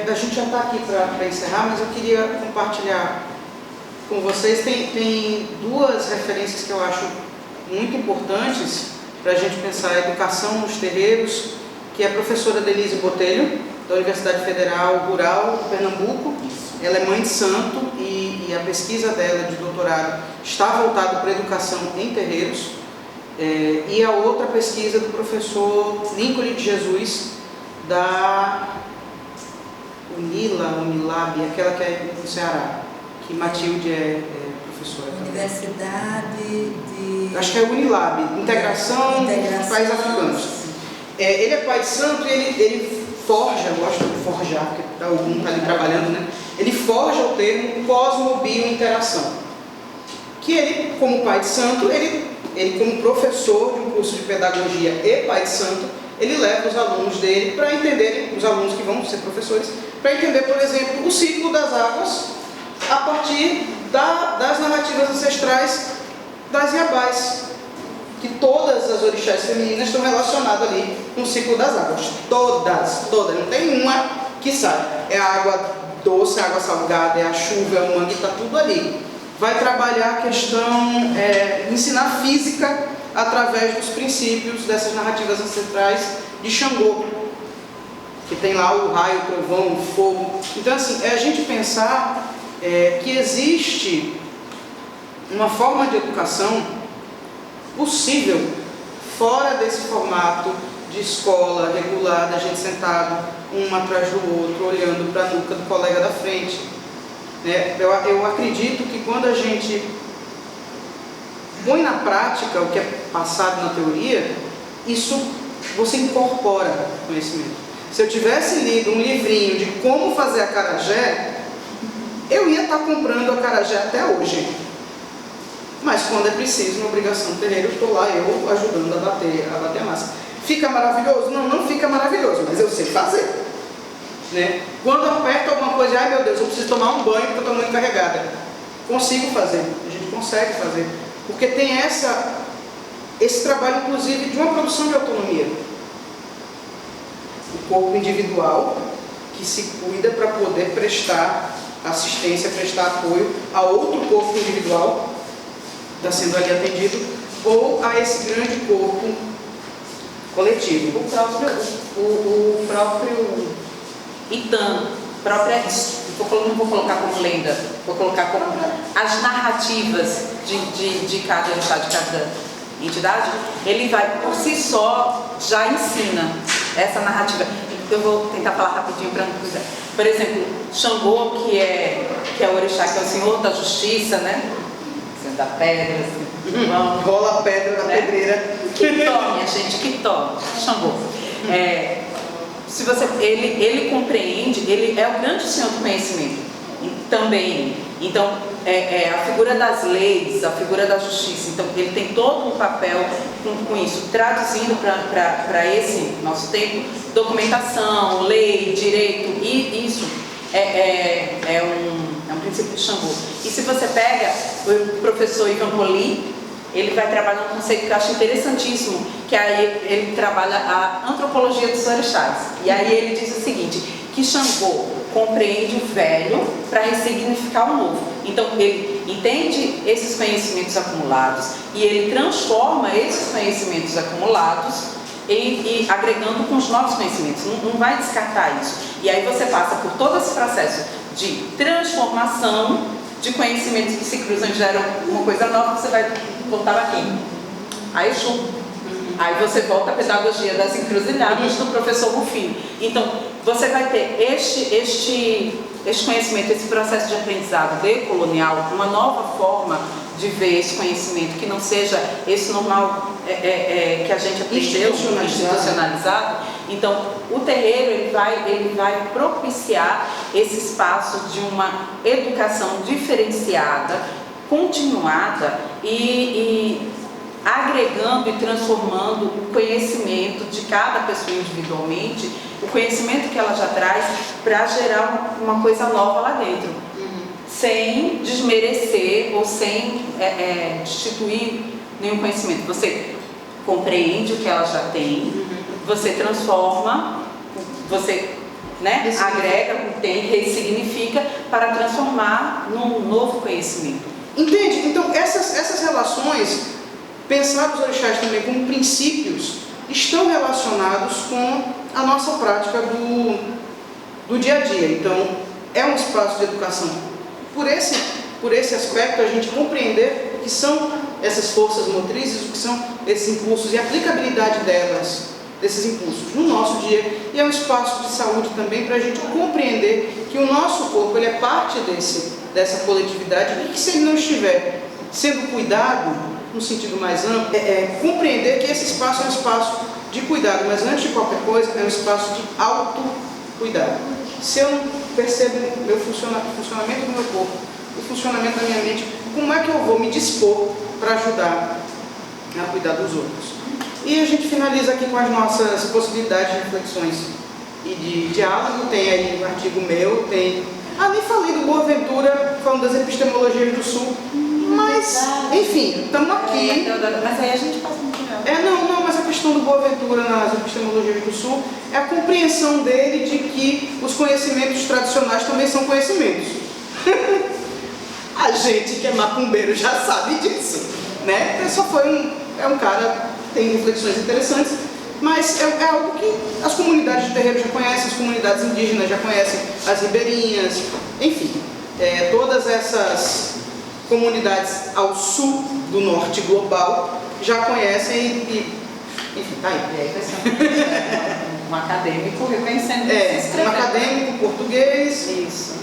A gente já está aqui para encerrar, mas eu queria compartilhar com vocês. Tem 2 referências que eu acho muito importantes para a gente pensar a educação nos terreiros, que é a professora Denise Botelho, da Universidade Federal Rural de Pernambuco. Ela é mãe de santo e a pesquisa dela de doutorado está voltada para a educação em terreiros. E a outra pesquisa do professor Lincoln de Jesus, da Unilab, aquela que é no Ceará, que Matilde é professora também. Universidade de... Acho que é Unilab, Integração dos Países Africanos. Ele é pai de santo e ele forja, eu gosto de forjar, porque algum está ali trabalhando, né? Ele forja o termo cosmobiointeração, que ele, como pai de santo, ele como professor de um curso de pedagogia e pai de santo, ele leva os alunos dele para entenderem, os alunos que vão ser professores, para entender, por exemplo, o ciclo das águas a partir das narrativas ancestrais das Iabás, que todas as orixás femininas estão relacionadas ali com o ciclo das águas. Todas, não tem uma que sai. É a água doce, a água salgada, é a chuva, é o mangue, está tudo ali. Vai trabalhar a questão, ensinar física através dos princípios dessas narrativas ancestrais de Xangô, que tem lá o raio, o trovão, o fogo. Então, assim, é a gente pensar que existe uma forma de educação possível fora desse formato de escola regular, da gente sentado um atrás do outro, olhando para a nuca do colega da frente. Eu acredito que quando a gente põe na prática o que é passado na teoria, isso você incorpora conhecimento. Se eu tivesse lido um livrinho de como fazer acarajé, eu ia estar comprando acarajé até hoje. Mas quando é preciso, na obrigação do terreiro, eu estou lá, eu ajudando a bater a massa. Fica maravilhoso? Não, não fica maravilhoso, mas eu sei fazer. Né? Quando aperta alguma coisa, ai meu Deus, eu preciso tomar um banho porque eu estou muito carregada. Consigo fazer, a gente consegue fazer. Porque tem esse trabalho, inclusive, de uma produção de autonomia. O corpo individual que se cuida para poder prestar assistência, prestar apoio a outro corpo individual que está sendo ali atendido, ou a esse grande corpo coletivo. O próprio Itan, não vou colocar como lenda, vou colocar como as narrativas de cada orixá, de cada entidade, ele vai por si só, já ensina essa narrativa. Eu vou tentar falar rapidinho para não cuidar. Por exemplo, Xangô, que é o orixá, que é o senhor da justiça, né? Senhor da pedra, rola a pedra na pedreira. Que tome, gente, que tome. Xangô. Ele compreende, ele é o grande senhor do conhecimento também. Então, a figura das leis, a figura da justiça. Então, ele tem todo um papel com isso, traduzindo para esse nosso tempo, documentação, lei, direito, e isso é um princípio de Xangô. E se você pega o professor Ivan Poli, ele vai trabalhar um conceito que eu acho interessantíssimo, que aí ele trabalha a antropologia dos orixás. E aí ele diz o seguinte, que Xangô compreende o velho para ressignificar o novo. Então ele entende esses conhecimentos acumulados e ele transforma esses conhecimentos acumulados e agregando com os novos conhecimentos. Não vai descartar isso. E aí você passa por todo esse processo de transformação de conhecimentos que se cruzam e geram uma coisa nova, você vai voltar aqui. Aí Aí você volta à pedagogia das encruzilhadas do professor Rufino. Então, você vai ter este conhecimento, esse processo de aprendizado decolonial, uma nova forma de ver esse conhecimento, que não seja esse normal que a gente aprendeu, institucionalizado. Então, o terreiro ele vai propiciar esse espaço de uma educação diferenciada, continuada e agregando e transformando o conhecimento de cada pessoa individualmente, o conhecimento que ela já traz, para gerar uma coisa nova lá dentro, sem desmerecer ou sem destituir nenhum conhecimento. Você compreende o que ela já tem, você transforma, você agrega, ressignifica para transformar num novo conhecimento. Entende? Então essas relações, pensar os orixás também como princípios, estão relacionados com a nossa prática do dia a dia. Então, é um espaço de educação. Por esse aspecto, a gente compreender o que são essas forças motrizes, o que são esses impulsos e a aplicabilidade desses impulsos no nosso dia. E é um espaço de saúde também para a gente compreender que o nosso corpo ele é parte dessa coletividade e que, se ele não estiver sendo cuidado, no sentido mais amplo, compreender que esse espaço é um espaço de cuidado, mas antes de qualquer coisa, é um espaço de autocuidado. Se eu não percebo o funcionamento do meu corpo, o funcionamento da minha mente, como é que eu vou me dispor para ajudar a cuidar dos outros? E a gente finaliza aqui com as nossas possibilidades de reflexões e de diálogo. Tem aí um artigo meu, tem... nem falei do Boaventura, falando das epistemologias do Sul, mas, enfim, estamos aqui. Mas aí a gente passa muito melhor. Não, mas a questão do Boaventura nas epistemologias do Sul é a compreensão dele de que os conhecimentos tradicionais também são conhecimentos. A gente que é macumbeiro já sabe disso, né? Só foi um cara que tem reflexões interessantes, mas é algo que as comunidades de terreiro já conhecem, as comunidades indígenas já conhecem, as ribeirinhas, enfim, todas essas comunidades ao sul do norte global já conhecem e enfim, tá aí. E aí vai ser um acadêmico reconhecendo isso. Um acadêmico português. Isso.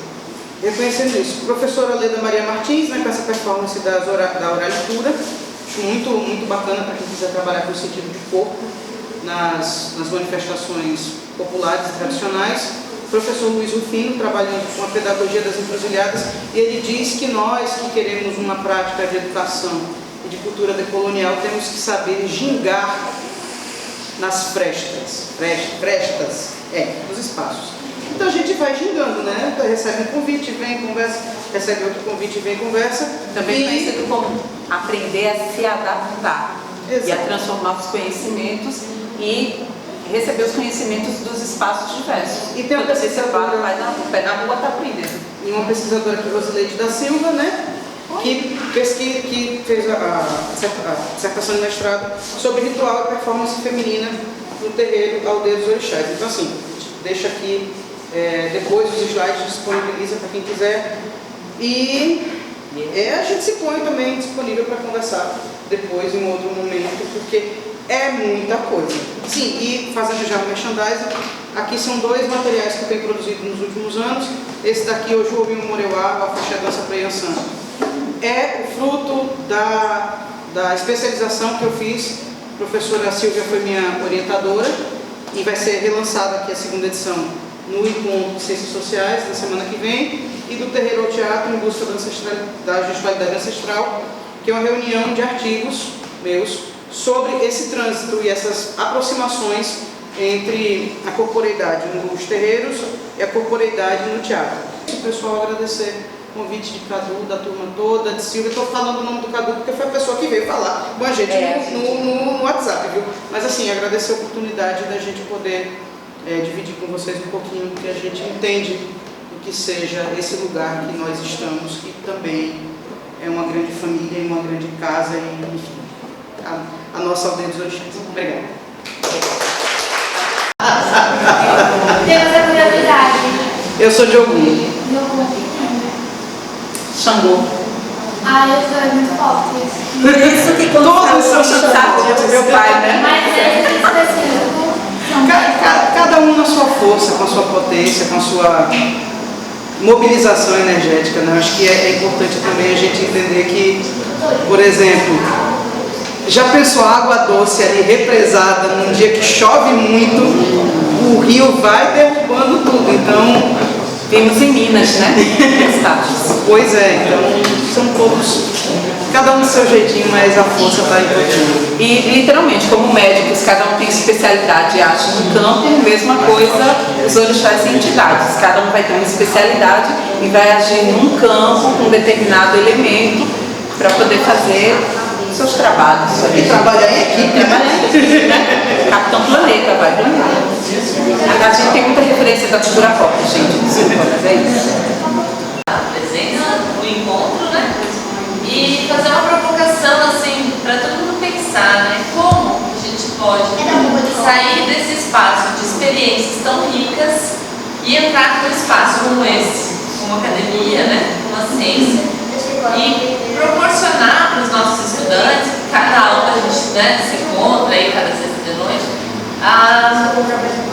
Reconhecendo isso. Professora Leda Maria Martins, né, com essa performance da oralitura. Acho muito, muito bacana para quem quiser trabalhar com o sentido de corpo nas manifestações populares e tradicionais. O professor Luiz Rufino, trabalhando com a pedagogia das encruzilhadas, e ele diz que nós que queremos uma prática de educação e de cultura decolonial temos que saber gingar nas frestas dos espaços. Então a gente vai gingando, né? Recebe um convite, vem, conversa, recebe outro convite, vem, conversa. Também conhecido como aprender a se adaptar. Exato. E a transformar os conhecimentos e receber os conhecimentos dos espaços diversos. E tem uma pesquisadora, vai na rua, está aprendendo. E uma pesquisadora aqui, Rosileide da Silva, né? Que fez a dissertação de mestrado sobre ritual e performance feminina no terreiro Aldeia dos Orixás. Então assim, a gente deixa aqui depois os slides, disponibiliza para quem quiser. E a gente se põe também disponível para conversar depois em outro momento, porque é muita coisa. Sim, e fazendo já o merchandising, aqui são 2 materiais que eu tenho produzido nos últimos anos. Esse daqui, o Jovinho Moreuá, o Afoxé Dança Preyançã, é o fruto da especialização que eu fiz. A professora Silvia foi minha orientadora e vai ser relançada aqui a 2ª edição no Encontro de Ciências Sociais, na semana que vem, e do Terreiro ao Teatro em busca da gestualidade ancestral, que é uma reunião de artigos meus sobre esse trânsito e essas aproximações entre a corporeidade nos terreiros e a corporeidade no teatro. O pessoal, agradecer o convite de Cadu, da turma toda, de Silvia. Estou falando o nome do Cadu porque foi a pessoa que veio falar com a gente no WhatsApp, viu? Mas assim, agradecer a oportunidade da gente poder dividir com vocês um pouquinho do que a gente entende do que seja esse lugar que nós estamos, que também é uma grande família e uma grande casa, e enfim, a nossa Aldeia dos Orixás. Obrigada. Temos a curiosidade. Eu sou de Ogum. Xangô. Eu sou muito forte. Isso que todos são Xangô do meu pai, né? Mas esse específico são cada um na sua força, com a sua potência, com a sua mobilização energética, né? Acho que é importante também a gente entender que, por exemplo, já pensou a água doce ali represada num dia que chove muito, o rio vai derrubando tudo. Então, vimos em Minas, né? Pois é, então são todos, cada um do seu jeitinho, mas a força está em todo. E literalmente, como médicos, cada um tem especialidade, age no campo, mesma coisa, os orixás e entidades. Cada um vai ter uma especialidade e vai agir num campo com um determinado elemento para poder fazer seus trabalhos. E trabalhar em equipe, né? Capitão Planeta vai ganhar. A gente tem muita referência da cultura pop, gente, desculpa, mas é isso. A presença, o encontro, né? E fazer uma provocação, assim, para todo mundo pensar, né? Como a gente pode sair desse espaço de experiências tão ricas e entrar num espaço como esse, como academia, né? Como a ciência, e proporcionar para os nossos estudantes, cada aula a gente, né, se encontra aí cada sexta de noite, a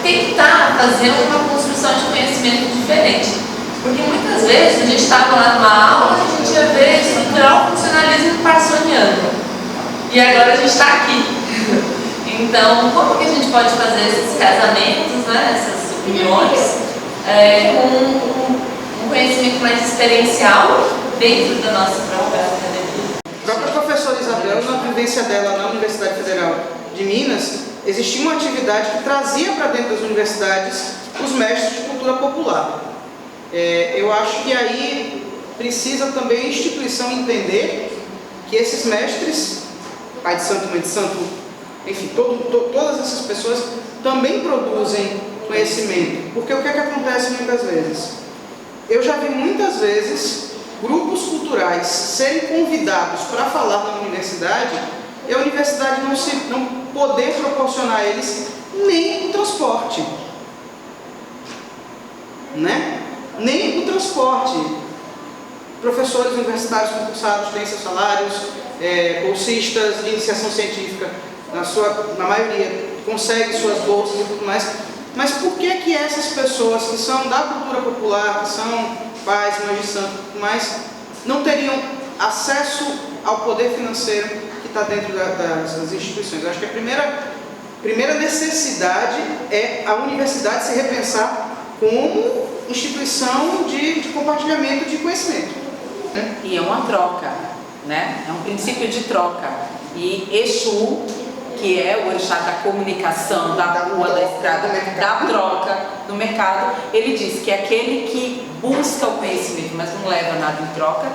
tentar fazer uma construção de conhecimento diferente. Porque muitas vezes a gente estava lá numa aula e a gente ia ver estrutural funcionalismo parsoniano. E agora a gente está aqui. Então, como que a gente pode fazer esses casamentos, né, essas uniões, com um conhecimento mais experiencial dentro da nossa própria academia? A própria professora Isabel, na vivência dela na Universidade Federal de Minas, existia uma atividade que trazia para dentro das universidades os mestres de cultura popular. Eu acho que aí precisa também a instituição entender que esses mestres, pai de santo, mãe de santo, enfim, todas essas pessoas também produzem conhecimento. Porque o que é que acontece muitas vezes? Eu já vi muitas vezes grupos culturais serem convidados para falar na universidade e a universidade não poder proporcionar a eles nem o transporte. Né? Nem o transporte. Professores universitários concursados têm seus salários, bolsistas de iniciação científica, na maioria, conseguem suas bolsas e tudo mais. Mas por que essas pessoas que são da cultura popular, que são pais, mães de santo e tudo mais, não teriam acesso ao poder financeiro que está dentro das instituições? Eu acho que a primeira necessidade é a universidade se repensar como instituição de compartilhamento de conhecimento. Né? E é uma troca, né? É um princípio de troca. E Exu, que é o orixá da comunicação, da rua, da estrada, da troca no mercado, ele diz que aquele que busca o conhecimento, mas não leva nada em troca,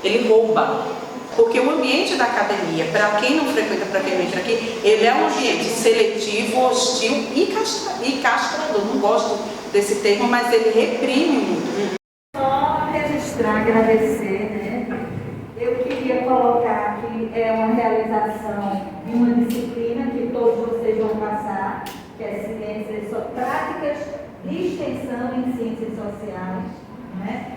ele rouba. Porque o ambiente da academia, para quem não frequenta, para quem não entra aqui, ele é um ambiente seletivo, hostil e castrador. Não gosto desse termo, mas ele reprime muito. Só registrar, agradecer, né? Eu queria colocar que é uma realização de uma disciplina que todos vocês vão passar, que é práticas de extensão em ciências sociais, né?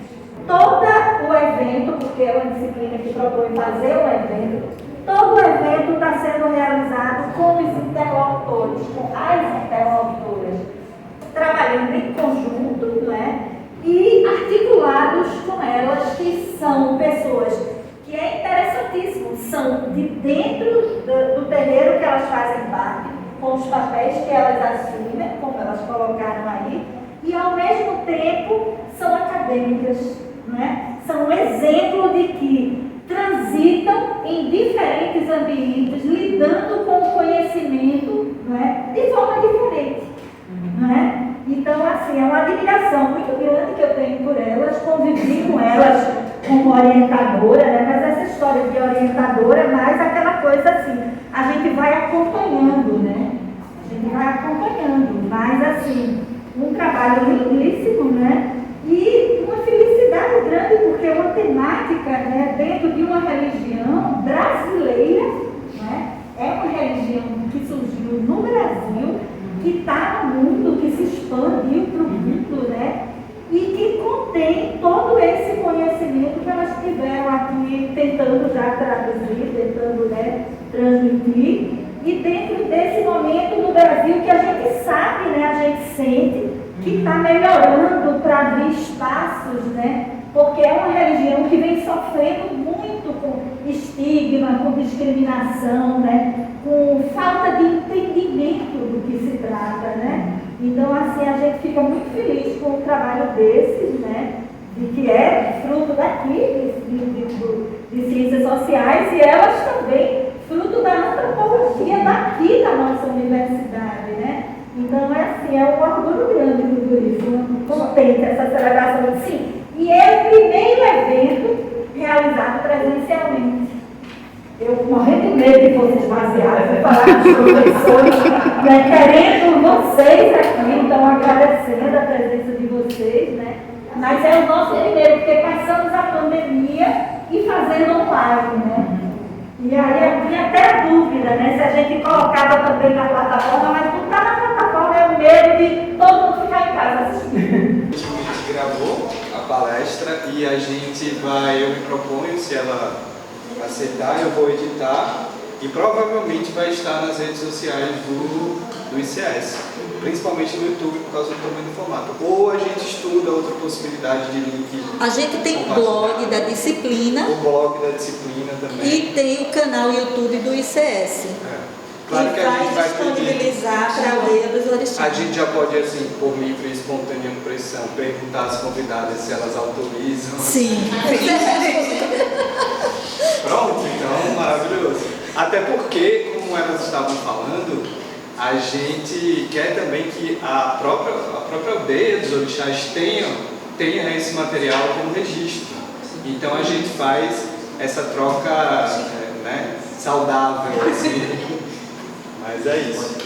Todo o evento, porque é uma disciplina que propõe fazer um evento, todo o evento está sendo realizado com os interlocutores, com as interlocutoras, trabalhando em conjunto, né? E articulados com elas, que são pessoas que é interessantíssimo, são de dentro do terreiro que elas fazem parte, com os papéis que elas assumem, como elas colocaram aí, e ao mesmo tempo são acadêmicas, né? São um exemplo de que transitam em diferentes ambientes, lidando com o conhecimento, né? De forma diferente. Né? Então, assim, é uma admiração muito grande que eu tenho por elas, convivi com elas como orientadora, né? Mas essa história de orientadora é mais aquela coisa assim, a gente vai acompanhando, né? A gente vai acompanhando, mas assim, um trabalho lindíssimo, né? E uma felicidade grande, porque é uma temática, né, dentro de uma religião brasileira, né? É uma religião que surgiu no Brasil, que está no mundo, que se expandiu para o mundo, né? E que contém todo esse conhecimento que elas tiveram aqui, tentando já traduzir, tentando, né, transmitir. E dentro desse momento no Brasil que a gente sabe, né, a gente sente que está melhorando para abrir espaços, né? Porque é uma religião que vem sofrendo muito com estigma, com discriminação, né? Com falta de entendimento do que se trata, né? Então, assim, a gente fica muito feliz com o trabalho desses, né? De que é fruto daqui, de ciências sociais, e elas também fruto da antropologia daqui da nossa universidade, né? Então, é assim, é um orgulho grande tudo isso, contente essa celebração, sim. E é o primeiro evento realizado presencialmente. Eu morrendo de medo de fosse esvaziado, vou falar com os professores, né, querendo vocês aqui, então agradecendo a presença de vocês, né? Mas é o nosso primeiro, porque passamos a pandemia e fazendo online, né? E aí eu tinha até dúvida, né, se a gente colocava também na plataforma, mas não está na plataforma, é o medo de todo mundo ficar em casa assistindo. A gente gravou a palestra e a gente eu me proponho, se ela aceitar, eu vou editar e provavelmente vai estar nas redes sociais do ICS, principalmente no YouTube por causa do tamanho do formato. Ou a gente estuda outra possibilidade de link. A gente tem blog da disciplina. O blog da disciplina também. E tem o canal YouTube do ICS. Claro que a gente vai disponibilizar para a aldeia dos orixás. A gente já pode, assim, por livre e espontânea pressão, perguntar às convidadas se elas autorizam. Sim. Pronto, então, maravilhoso. Até porque, como elas estavam falando, a gente quer também que a própria aldeia dos orixás tenha esse material como registro. Então a gente faz essa troca saudável, assim. Mas é isso.